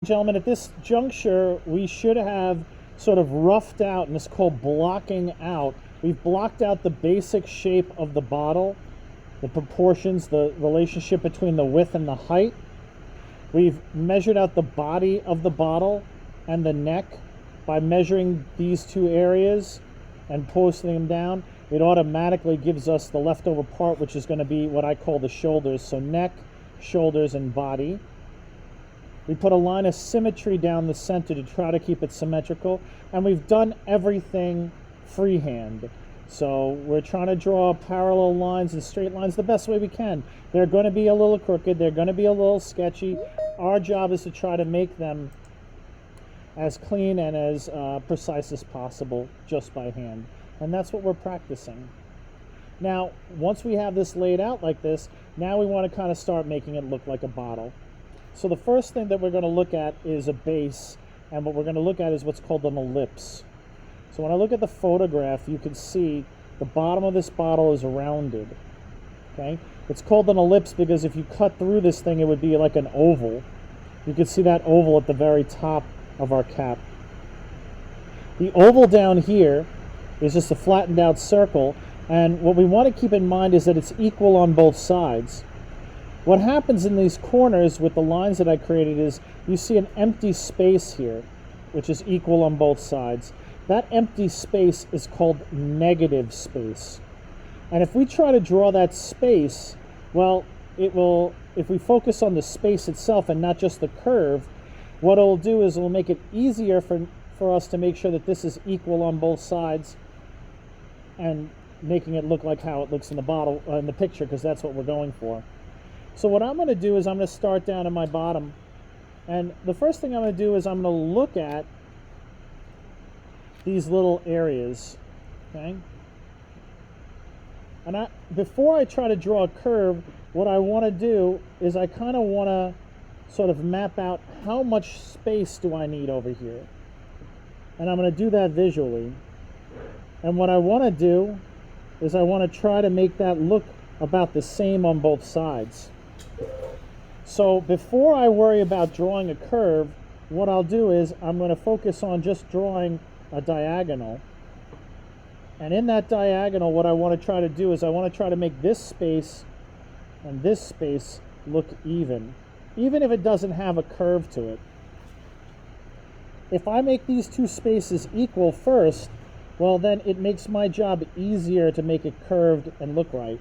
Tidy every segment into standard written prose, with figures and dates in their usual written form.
Gentlemen, at this juncture, we should have sort of roughed out, and it's called blocking out. We've blocked out the basic shape of the bottle, the proportions, the relationship between the width and the height. We've measured out the body of the bottle and the neck by measuring these two areas and posting them down. It automatically gives us the leftover part, which is going to be what I call the shoulders. So neck, shoulders, and body. We put a line of symmetry down the center to try to keep it symmetrical, and we've done everything freehand. So we're trying to draw parallel lines and straight lines the best way we can. They're going to be a little crooked, they're going to be a little sketchy. Our job is to try to make them as clean and as precise as possible just by hand. And that's what we're practicing. Now, once we have this laid out like this, now we want to kind of start making it look like a bottle. So the first thing that we're going to look at is a base, and what we're going to look at is what's called an ellipse. So when I look at the photograph, you can see the bottom of this bottle is rounded. Okay? It's called an ellipse because if you cut through this thing, it would be like an oval. You can see that oval at the very top of our cap. The oval down here is just a flattened out circle, and what we want to keep in mind is that it's equal on both sides. What happens in these corners with the lines that I created is you see an empty space here, which is equal on both sides. That empty space is called negative space. And if we try to draw that space, well, it will, if we focus on the space itself and not just the curve, what it'll do is it'll make it easier for us to make sure that this is equal on both sides and making it look like how it looks in the bottle, in the picture, because that's what we're going for. So what I'm going to do is I'm going to start down at my bottom, and the first thing I'm going to do is I'm going to look at these little areas, okay? And before I try to draw a curve, what I want to do is I kind of want to sort of map out how much space do I need over here. And I'm going to do that visually. And what I want to do is I want to try to make that look about the same on both sides. So before I worry about drawing a curve, what I'll do is I'm going to focus on just drawing a diagonal. And in that diagonal, what I want to try to do is I want to try to make this space and this space look even if it doesn't have a curve to it. If I make these two spaces equal first, well, then it makes my job easier to make it curved and look right.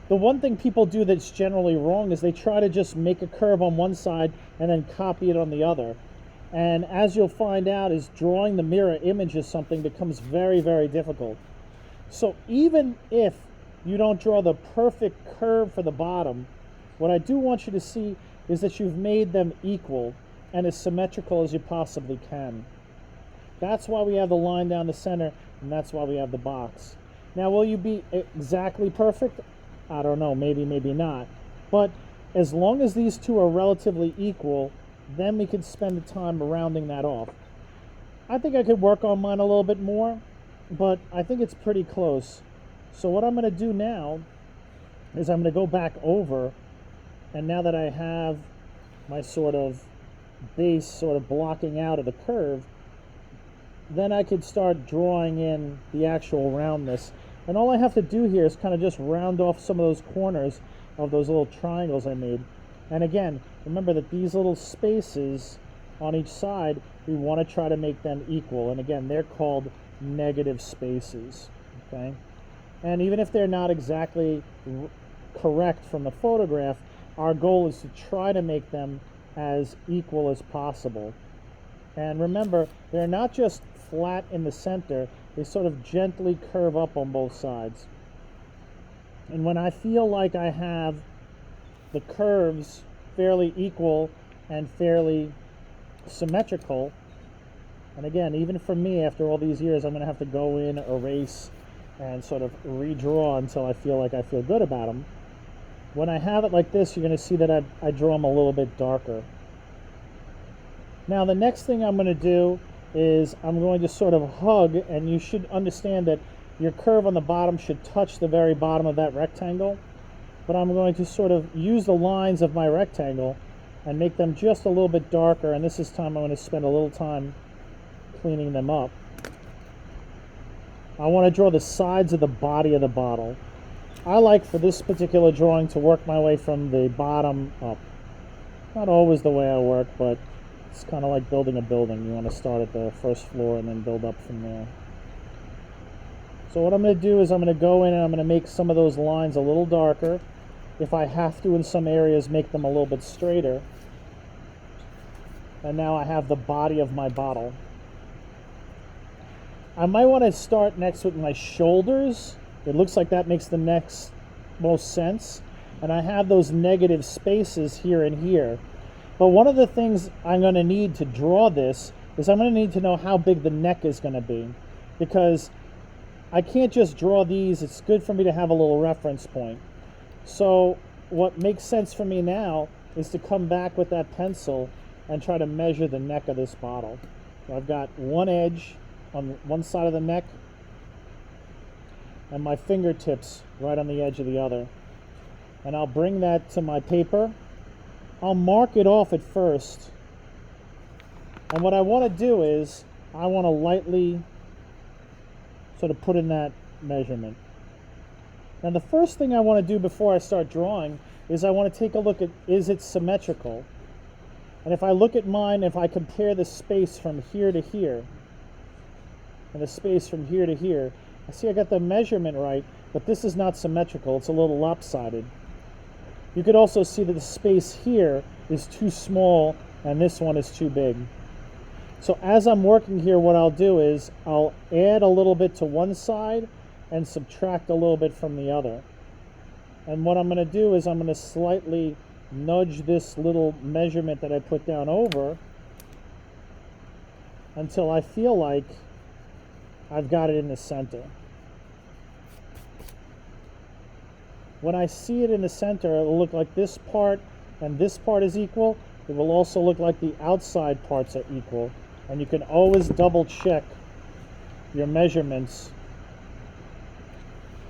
The one thing people do that's generally wrong is they try to just make a curve on one side and then copy it on the other. And as you'll find out, is drawing the mirror image of something becomes very, very difficult. So even if you don't draw the perfect curve for the bottom, what I do want you to see is that you've made them equal and as symmetrical as you possibly can. That's why we have the line down the center, and that's why we have the box. Now, will you be exactly perfect? I don't know, maybe, maybe not. But as long as these two are relatively equal, then we can spend the time rounding that off. I think I could work on mine a little bit more, but I think it's pretty close. So what I'm going to do now is I'm going to go back over, and now that I have my sort of base sort of blocking out of the curve, then I could start drawing in the actual roundness. And all I have to do here is kind of just round off some of those corners of those little triangles I made. And again, remember that these little spaces on each side, we want to try to make them equal. And again, they're called negative spaces, okay? And even if they're not exactly correct from the photograph, our goal is to try to make them as equal as possible. And remember, they're not just flat in the center, they sort of gently curve up on both sides. And when I feel like I have the curves fairly equal and fairly symmetrical, and again, even for me, after all these years, I'm going to have to go in, erase, and sort of redraw until I feel like I feel good about them. When I have it like this, you're going to see that I draw them a little bit darker. Now, the next thing I'm going to do is I'm going to sort of hug, and you should understand that your curve on the bottom should touch the very bottom of that rectangle. But I'm going to sort of use the lines of my rectangle and make them just a little bit darker, and this is time I'm going to spend a little time cleaning them up. I want to draw the sides of the body of the bottle. I like for this particular drawing to work my way from the bottom up. Not always the way I work, but it's kind of like building a building. You want to start at the first floor and then build up from there. So what I'm going to do is I'm going to go in and I'm going to make some of those lines a little darker. If I have to in some areas, make them a little bit straighter. And now I have the body of my bottle. I might want to start next with my shoulders. It looks like that makes the next most sense. And I have those negative spaces here and here. But one of the things I'm going to need to draw this is I'm going to need to know how big the neck is going to be. Because I can't just draw these. It's good for me to have a little reference point. So what makes sense for me now is to come back with that pencil and try to measure the neck of this bottle. So I've got one edge on one side of the neck and my fingertips right on the edge of the other. And I'll bring that to my paper. I'll mark it off at first. And what I want to do is I want to lightly sort of put in that measurement. Now the first thing I want to do before I start drawing is I want to take a look at, is it symmetrical? And if I look at mine, if I compare the space from here to here, and the space from here to here, I see I got the measurement right, but this is not symmetrical. It's a little lopsided. You could also see that the space here is too small and this one is too big. So as I'm working here, what I'll do is I'll add a little bit to one side and subtract a little bit from the other. And what I'm going to do is I'm going to slightly nudge this little measurement that I put down over until I feel like I've got it in the center. When I see it in the center, it'll look like this part and this part is equal. It will also look like the outside parts are equal. And you can always double check your measurements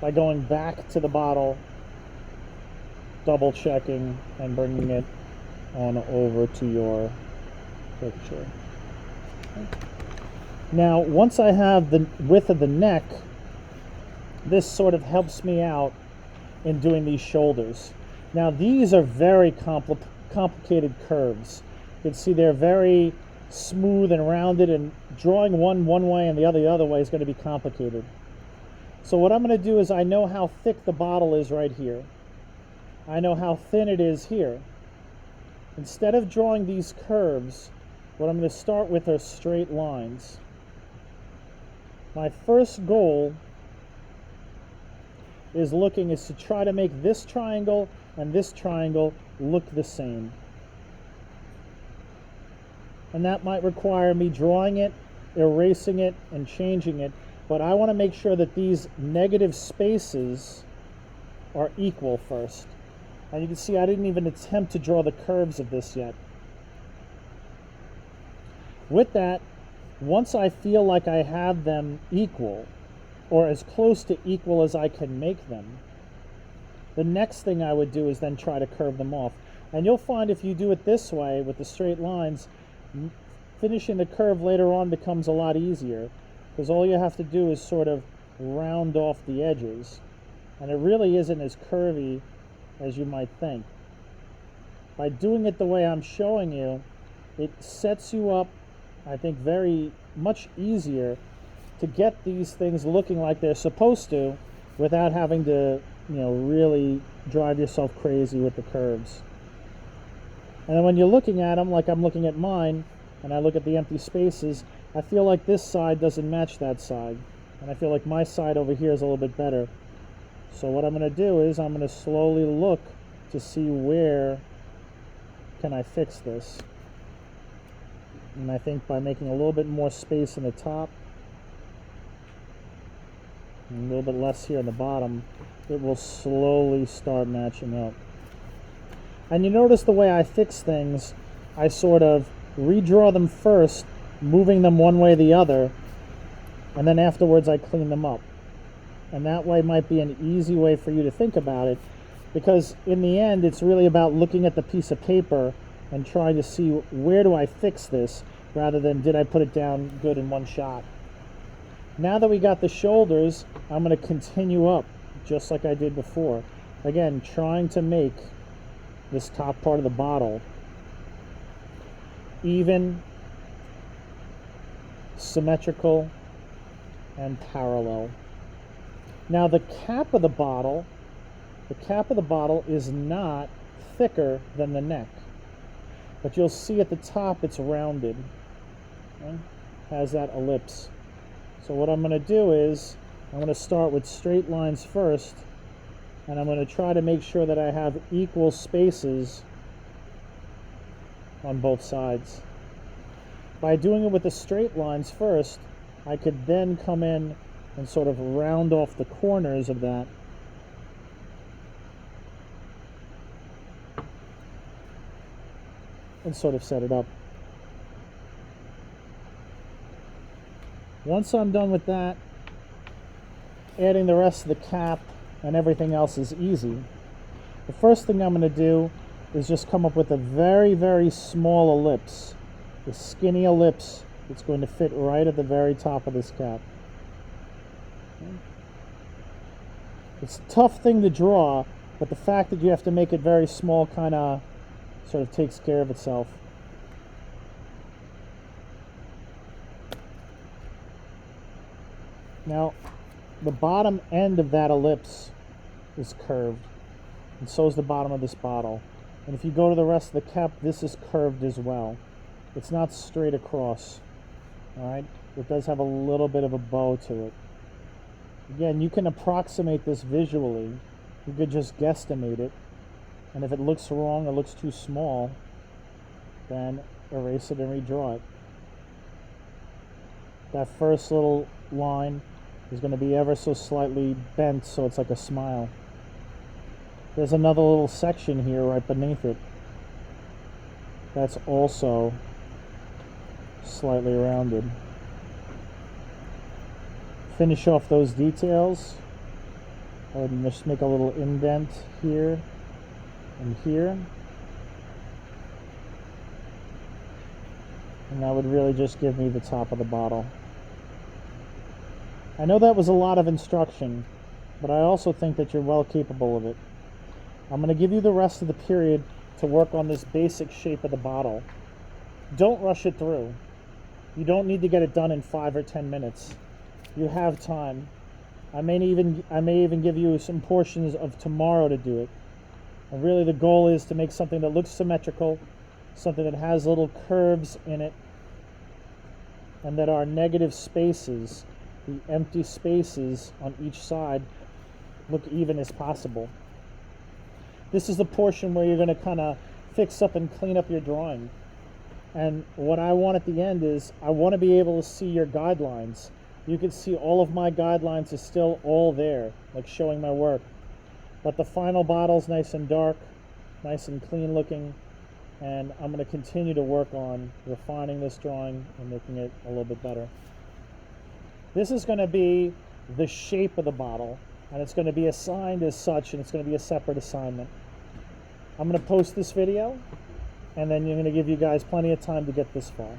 by going back to the bottle, double checking, and bringing it on over to your picture. Now, once I have the width of the neck, this sort of helps me out in doing these shoulders. Now, these are very complicated curves. You can see they're very smooth and rounded, and drawing one way and the other way is going to be complicated. So what I'm going to do is I know how thick the bottle is right here. I know how thin it is here. Instead of drawing these curves, what I'm going to start with are straight lines. My first goal is to try to make this triangle and this triangle look the same. And that might require me drawing it, erasing it, and changing it. But I want to make sure that these negative spaces are equal first. And you can see I didn't even attempt to draw the curves of this yet. With that, once I feel like I have them equal, or as close to equal as I can make them, the next thing I would do is then try to curve them off. And you'll find if you do it this way with the straight lines, finishing the curve later on becomes a lot easier, because all you have to do is sort of round off the edges, and it really isn't as curvy as you might think. By doing it the way I'm showing you, it sets you up, I think, very much easier to get these things looking like they're supposed to without having to, really drive yourself crazy with the curves. And then when you're looking at them, like I'm looking at mine, and I look at the empty spaces, I feel like this side doesn't match that side. And I feel like my side over here is a little bit better. So what I'm going to do is I'm going to slowly look to see where can I fix this. And I think by making a little bit more space in the top, and a little bit less here in the bottom, it will slowly start matching up. And you notice the way I fix things, I sort of redraw them first, moving them one way or the other, and then afterwards I clean them up. And that way might be an easy way for you to think about it, because in the end it's really about looking at the piece of paper and trying to see where do I fix this rather than did I put it down good in one shot. Now that we got the shoulders, I'm going to continue up just like I did before. Again, trying to make this top part of the bottle even, symmetrical, and parallel. Now the cap of the bottle is not thicker than the neck, but you'll see at the top it's rounded, okay? Has that ellipse. So what I'm going to do is I'm going to start with straight lines first, and I'm going to try to make sure that I have equal spaces on both sides. By doing it with the straight lines first, I could then come in and sort of round off the corners of that. And sort of set it up. Once I'm done with that, adding the rest of the cap and everything else is easy. The first thing I'm going to do is just come up with a very, very small ellipse. A skinny ellipse that's going to fit right at the very top of this cap. Okay. It's a tough thing to draw, but the fact that you have to make it very small kind of sort of takes care of itself. Now, the bottom end of that ellipse is curved, and so is the bottom of this bottle. And if you go to the rest of the cap, this is curved as well. It's not straight across, all right? It does have a little bit of a bow to it. Again, you can approximate this visually. You could just guesstimate it, and if it looks wrong or looks too small, then erase it and redraw it. That first little line is going to be ever so slightly bent, so it's like a smile. There's another little section here right beneath it that's also slightly rounded. Finish off those details. I would just make a little indent here and here, and that would really just give me the top of the bottle. I know that was a lot of instruction, but I also think that you're well capable of it. I'm going to give you the rest of the period to work on this basic shape of the bottle. Don't rush it through. You don't need to get it done in 5 or 10 minutes. You have time. I may even give you some portions of tomorrow to do it. And really the goal is to make something that looks symmetrical, something that has little curves in it, and that our negative spaces, the empty spaces on each side, look even as possible. This is the portion where you're going to kind of fix up and clean up your drawing. And what I want at the end is I want to be able to see your guidelines. You can see all of my guidelines is still all there, like showing my work. But the final bottle's nice and dark, nice and clean looking, and I'm going to continue to work on refining this drawing and making it a little bit better. This is going to be the shape of the bottle, and it's going to be assigned as such, and it's going to be a separate assignment. I'm going to post this video, and then you're going to give you guys plenty of time to get this far.